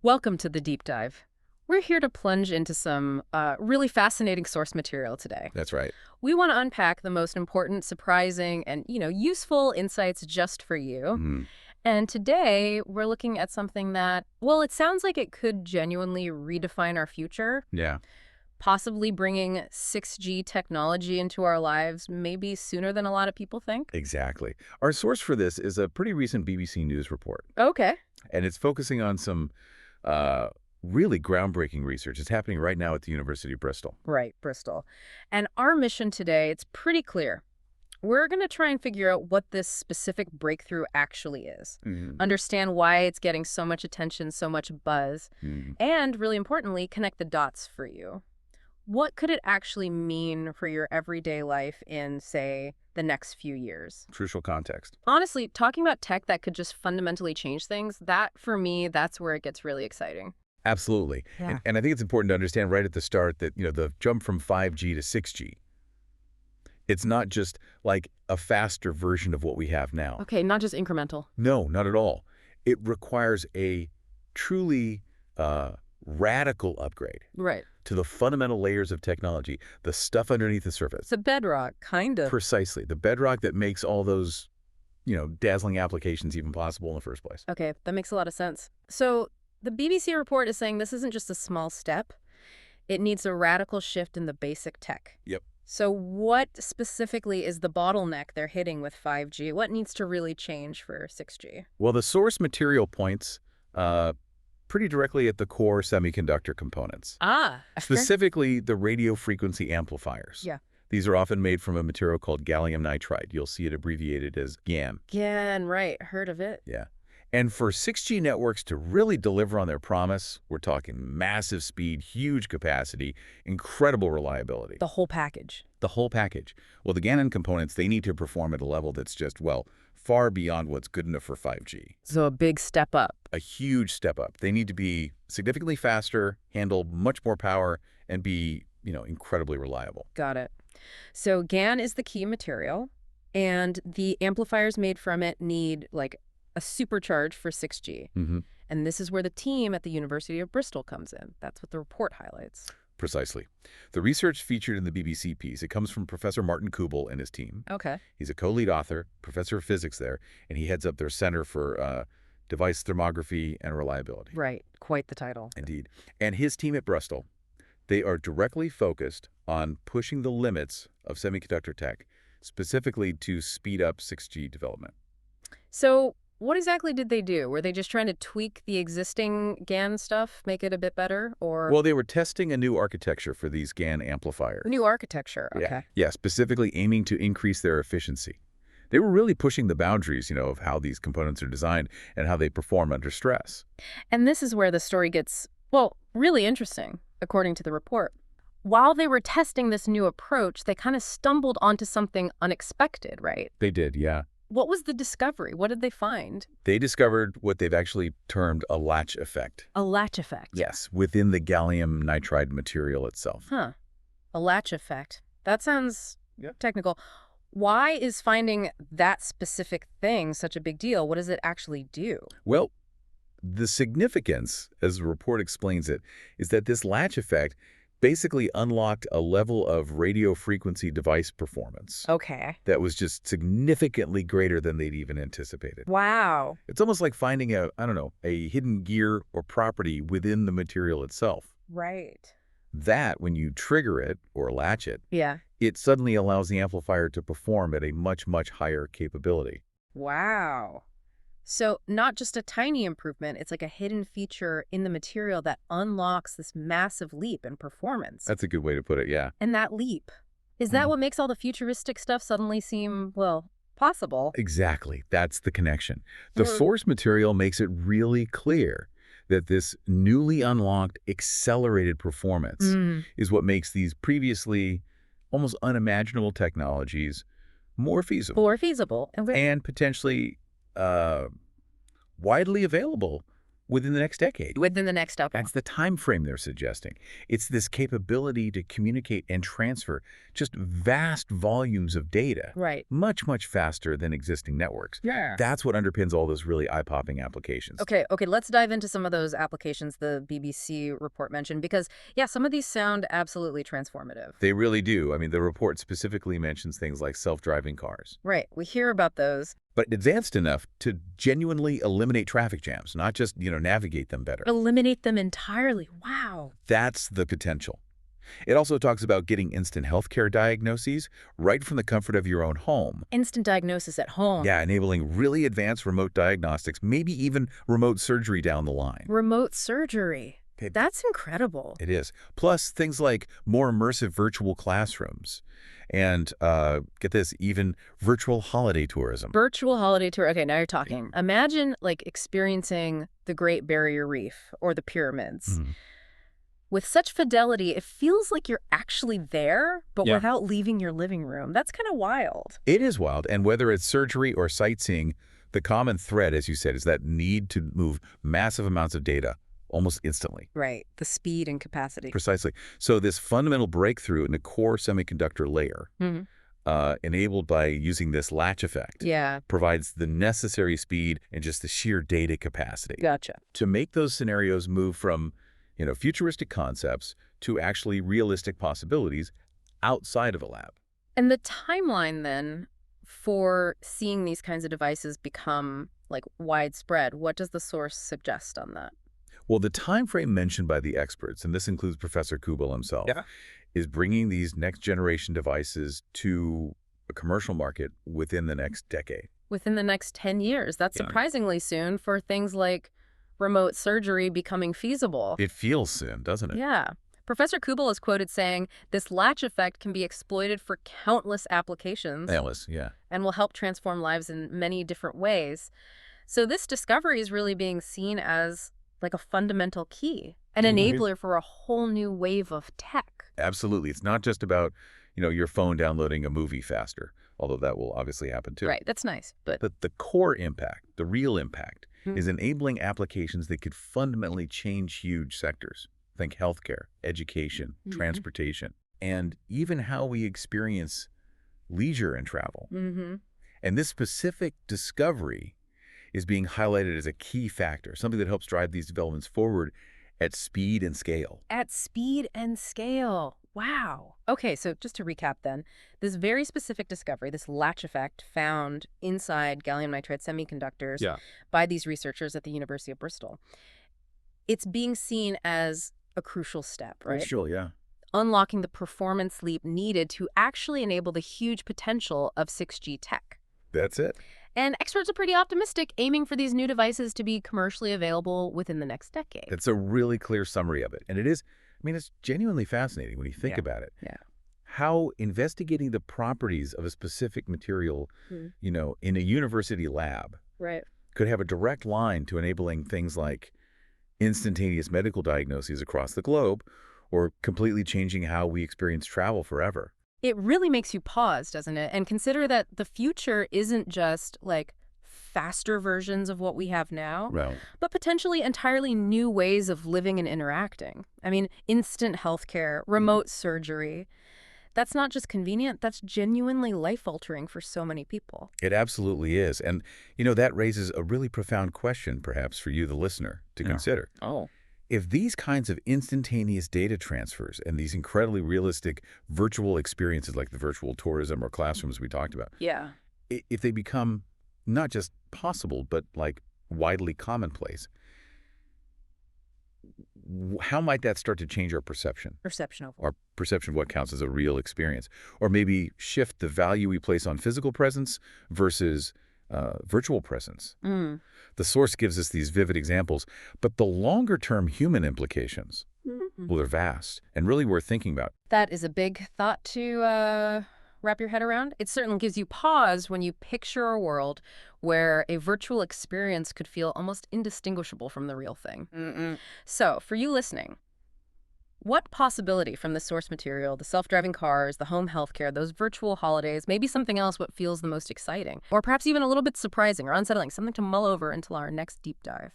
Welcome to the deep dive. We're here to plunge into some really fascinating source material today. That's right. We want to unpack the most important, surprising, and useful insights just for you. Mhm. And today we're looking at something that, well, it sounds like it could genuinely redefine our future, Yeah, possibly bringing 6G technology into our lives maybe sooner than a lot of people think. exactly. Our source for this is a pretty recent BBC News report, Okay. and it's focusing on some uh, really groundbreaking research. It's happening right now at the University of Bristol. Right, Bristol. And our mission today, it's pretty clear. We're going to try and figure out what this specific breakthrough actually is, Mhm. understand why it's getting so much attention, so much buzz, Mhm. and really importantly, connect the dots for you. What could it actually mean for your everyday life in, say, the next few years? Crucial context. Honestly, talking about tech that could just fundamentally change things, that, for me, that's where it gets really exciting. Absolutely. Yeah. And I think it's important to understand right at the start that, the jump from 5G to 6G, it's not just like a faster version of what we have now. Okay, not just incremental. No, not at all. It requires a truly uh, radical upgrade Right. to the fundamental layers of technology, the stuff underneath the surface. It's a bedrock, kind of. Precisely. The bedrock that makes all those, dazzling applications even possible in the first place. Okay, that makes a lot of sense. So the BBC report is saying this isn't just a small step. It needs a radical shift in the basic tech. Yep. So what specifically is the bottleneck they're hitting with 5G? What needs to really change for 6G? Well, the source material points pretty directly at the core semiconductor components, Ah, okay. specifically the radio frequency amplifiers. Yeah. These are often made from a material called gallium nitride. You'll see it abbreviated as GaN. Again, right. Heard of it. Yeah. And for 6G networks to really deliver on their promise, we're talking massive speed, huge capacity, incredible reliability. The whole package. The whole package. Well, the GaN components, they need to perform at a level that's just, well, far beyond what's good enough for 5G. So a big step up. A huge step up. They need to be significantly faster, handle much more power, and be, incredibly reliable. Got it. So GaN is the key material, and the amplifiers made from it need like a supercharge for 6G. Hmm. And this is where the team at the University of Bristol comes in. That's what the report highlights. Precisely. The research featured in the BBC piece, it comes from Professor Martin Kubel and his team. Okay. He's a co-lead author, professor of physics there, and he heads up their Center for Device Thermography and Reliability. Right. Quite the title. Indeed. And his team at Bristol, they are directly focused on pushing the limits of semiconductor tech, specifically to speed up 6G development. So what exactly did they do? Were they just trying to tweak the existing GaN stuff, make it a bit better, or Well, they were testing a new architecture for these GaN amplifiers. new architecture? Yeah. Okay. Yeah, specifically aiming to increase their efficiency. They were really pushing the boundaries, of how these components are designed and how they perform under stress. And this is where the story gets, well, really interesting, according to the report. While they were testing this new approach, they kind of stumbled onto something unexpected, right? They did, yeah. What was the discovery? What did they find? They discovered what they've actually termed a latch effect. A latch effect. Yes, within the gallium nitride material itself. Huh. A latch effect. That sounds Yeah. technical. Why is finding that specific thing such a big deal? What does it actually do? Well, the significance, as the report explains it, is that this latch effect basically unlocked a level of radio frequency device performance Okay. that was just significantly greater than they'd even anticipated. Wow. It's almost like finding a hidden gear or property within the material itself. Right. That, when you trigger it or latch it, Yeah. it suddenly allows the amplifier to perform at a much, much higher capability. Wow. So not just a tiny improvement, it's like a hidden feature in the material that unlocks this massive leap in performance. That's a good way to put it, yeah. And that leap, is that Mhm. what makes all the futuristic stuff suddenly seem, well, possible? Exactly. That's the connection. The Mhm. source material makes it really clear that this newly unlocked accelerated performance Mm. is what makes these previously almost unimaginable technologies more feasible More feasible. And and potentially widely available within the next decade. Within the next couple. That's the time frame they're suggesting. It's this capability to communicate and transfer just vast volumes of data. Right. Much, much faster than existing networks. Yeah. That's what underpins all those really eye-popping applications. Okay, let's dive into some of those applications the BBC report mentioned because, yeah, some of these sound absolutely transformative. They really do. I mean, the report specifically mentions things like self-driving cars. Right, we hear about those. But advanced enough to genuinely eliminate traffic jams, not just, navigate them better. Eliminate them entirely. Wow. That's the potential. It also talks about getting instant healthcare diagnoses right from the comfort of your own home. Instant diagnosis at home. Yeah, enabling really advanced remote diagnostics, maybe even remote surgery down the line. Remote surgery. Okay. That's incredible. It is. Plus, things like more immersive virtual classrooms and, get this, even virtual holiday tourism. Virtual holiday tour. Okay, now you're talking. Imagine, experiencing the Great Barrier Reef or the pyramids. Mhm. With such fidelity, it feels like you're actually there, but without leaving your living room. That's kind of wild. It is wild, and whether it's surgery or sightseeing, the common thread, as you said, is that need to move massive amounts of data almost instantly. Right. The speed and capacity. Precisely. So this fundamental breakthrough in the core semiconductor layer, enabled by using this latch effect, provides the necessary speed and just the sheer data capacity. Gotcha. To make those scenarios move from, futuristic concepts to actually realistic possibilities outside of a lab. And the timeline, then, for seeing these kinds of devices become, widespread, what does the source suggest on that? Well, the time frame mentioned by the experts, and this includes Professor Kubel himself, is bringing these next-generation devices to a commercial market within the next decade. Within the next 10 years. That's surprisingly soon for things like remote surgery becoming feasible. It feels soon, doesn't it? Yeah. Professor Kubel is quoted saying, this latch effect can be exploited for countless applications. And will help transform lives in many different ways. So this discovery is really being seen as a fundamental key, an enabler for a whole new wave of tech. Absolutely. It's not just about, your phone downloading a movie faster, although that will obviously happen too. Right, that's nice. But the core impact, the real impact, is enabling applications that could fundamentally change huge sectors. Think healthcare, education, transportation, and even how we experience leisure and travel. And this specific discovery is being highlighted as a key factor, something that helps drive these developments forward at speed and scale. At speed and scale. Wow. Okay, so just to recap then, this very specific discovery, this latch effect found inside gallium nitride semiconductors by these researchers at the University of Bristol, it's being seen as a crucial step, right? Crucial, yeah. Unlocking the performance leap needed to actually enable the huge potential of 6G tech. That's it. And experts are pretty optimistic, aiming for these new devices to be commercially available within the next decade. It's a really clear summary of it. And it is, it's genuinely fascinating when you think about it. Yeah. How investigating the properties of a specific material, in a university lab could have a direct line to enabling things like instantaneous medical diagnoses across the globe or completely changing how we experience travel forever. It really makes you pause, doesn't it? And consider that the future isn't just faster versions of what we have now, but potentially entirely new ways of living and interacting. Instant healthcare, remote surgery. That's not just convenient, that's genuinely life-altering for so many people. It absolutely is. And, that raises a really profound question, perhaps, for you, the listener, to consider. If these kinds of instantaneous data transfers and these incredibly realistic virtual experiences like the virtual tourism or classrooms we talked about, if they become not just possible, but widely commonplace, how might that start to change our perception? Our perception of what counts as a real experience. Or maybe shift the value we place on physical presence versus virtual presence. The source gives us these vivid examples, but the longer-term human implications, well, they're vast and really worth thinking about. That is a big thought to wrap your head around. It certainly gives you pause when you picture a world where a virtual experience could feel almost indistinguishable from the real thing. So, for you listening, what possibility from the source material, the self-driving cars, the home healthcare, those virtual holidays, maybe something else what feels the most exciting, or perhaps even a little bit surprising or unsettling, something to mull over until our next deep dive?